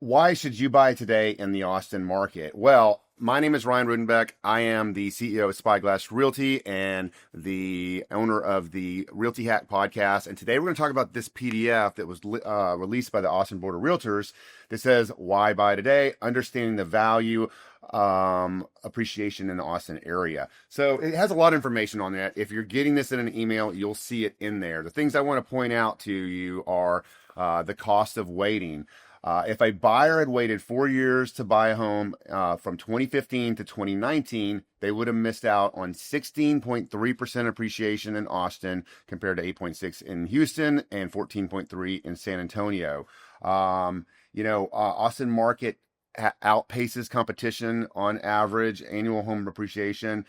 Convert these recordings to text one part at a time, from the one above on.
Why should you buy today in the Austin market? Well, my name is Ryan Rudenbeck. I am the CEO of Spyglass Realty and the owner of the Realty Hack podcast. And today we're going to talk about this PDF that was released by the Austin Board of Realtors that says, why buy today? Understanding the value appreciation in the Austin area. So it has a lot of information on that. If you're getting this in an email, you'll see it in there. The things I want to point out to you are the cost of waiting. If a buyer had waited 4 years to buy a home from 2015 to 2019, they would have missed out on 16.3% appreciation in Austin compared to 8.6 in Houston and 14.3 in San Antonio. Austin market outpaces competition on average. Annual home appreciation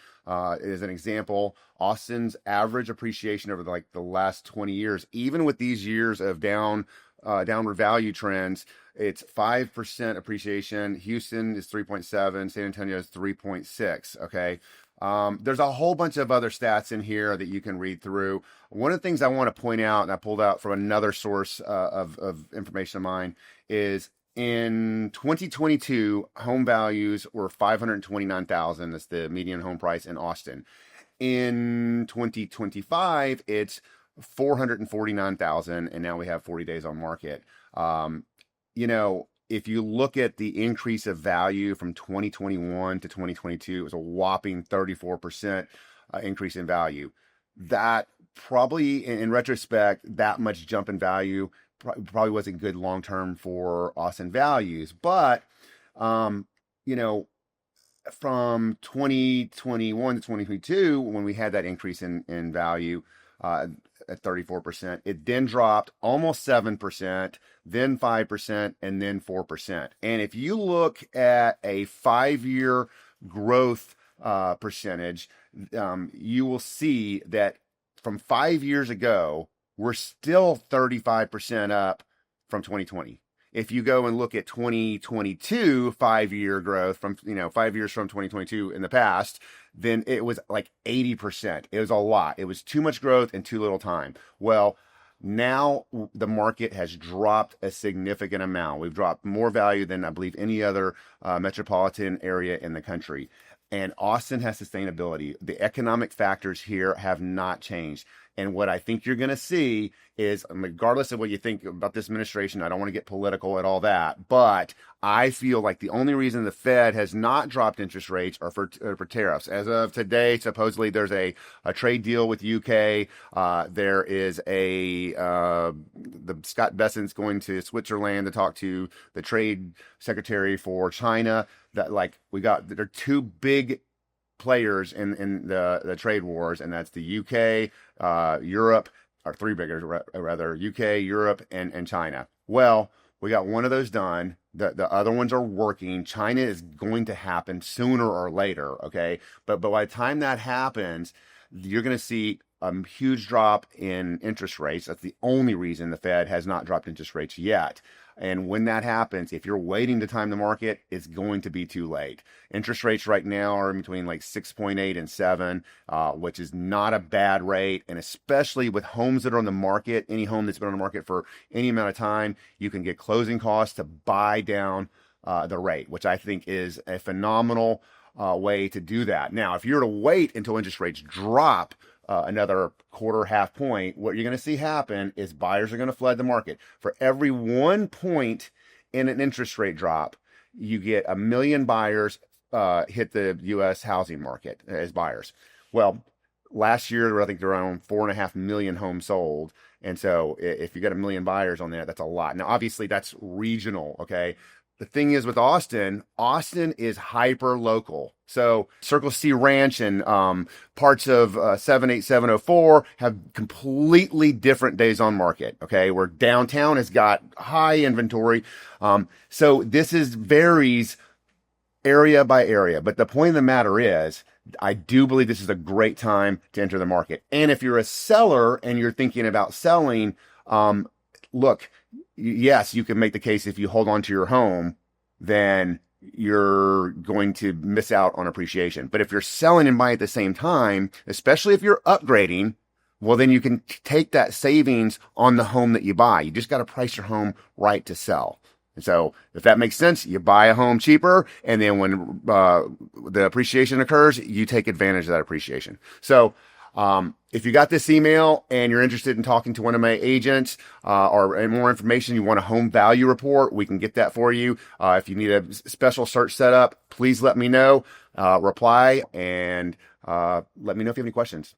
is an example. Austin's average appreciation over the last 20 years, even with these years of downward value trends, it's 5% appreciation. Houston is 3.7. San Antonio is 3.6. Okay. There's a whole bunch of other stats in here that you can read through. One of the things I want to point out, and I pulled out from another source of information of mine, is in 2022, home values were $529,000. That's the median home price in Austin. In 2025, it's $449,000, and now we have 40 days on market. If you look at the increase of value from 2021 to 2022, it was a whopping 34% increase in value. That probably, in retrospect, that much jump in value probably wasn't good long-term for Austin values. But, from 2021 to 2022, when we had that increase in value, at 34%. It then dropped almost 7%, then 5%, and then 4%. And if you look at a 5-year growth percentage, you will see that from 5 years ago, we're still 35% up from 2020. If you go and look at 2022 5-year growth from 5 years from 2022 in the past, then it was like 80%. It was a lot. It was too much growth in too little time. Well, now the market has dropped a significant amount. We've dropped more value than I believe any other metropolitan area in the country. And Austin has sustainability. The economic factors here have not changed. And what I think you're going to see is, regardless of what you think about this administration, I don't want to get political at all that, but I feel like the only reason the Fed has not dropped interest rates are for tariffs. As of today, supposedly there's a trade deal with UK. There is the Scott Bessent's going to Switzerland to talk to the trade secretary for China. There are two big players in the trade wars, and that's the UK, Europe, or three bigger rather, UK, Europe, and China. Well, we got one of those done. The other ones are working. China is going to happen sooner or later, okay? But by the time that happens, you're going to see a huge drop in interest rates. That's the only reason the Fed has not dropped interest rates yet. And when that happens, if you're waiting to time the market, it's going to be too late. Interest rates right now are in between 6.8 and 7, which is not a bad rate. And especially with homes that are on the market, any home that's been on the market for any amount of time, you can get closing costs to buy down the rate, which I think is a phenomenal way to do that. Now, if you're to wait until interest rates drop another half point, what you're going to see happen is buyers are going to flood the market. For every 1 point in an interest rate drop, you get 1 million buyers hit the U.S. housing market as buyers. Well, last year, I think there were around 4.5 million homes sold. And so if you got 1 million buyers on there, that's a lot. Now, obviously, that's regional, okay? The thing is with Austin is hyper local. So Circle C Ranch and parts of 78704 have completely different days on market. Okay, where downtown has got high inventory. So this varies area by area. But the point of the matter is, I do believe this is a great time to enter the market. And if you're a seller and you're thinking about selling, look, yes, you can make the case if you hold on to your home, then you're going to miss out on appreciation. But if you're selling and buying at the same time, especially if you're upgrading, well, then you can take that savings on the home that you buy. You just got to price your home right to sell. And so if that makes sense, you buy a home cheaper, and then when the appreciation occurs, you take advantage of that appreciation. So if you got this email and you're interested in talking to one of my agents or more information, you want a home value report, we can get that for you. If you need a special search set up, please let me know. Reply and let me know if you have any questions.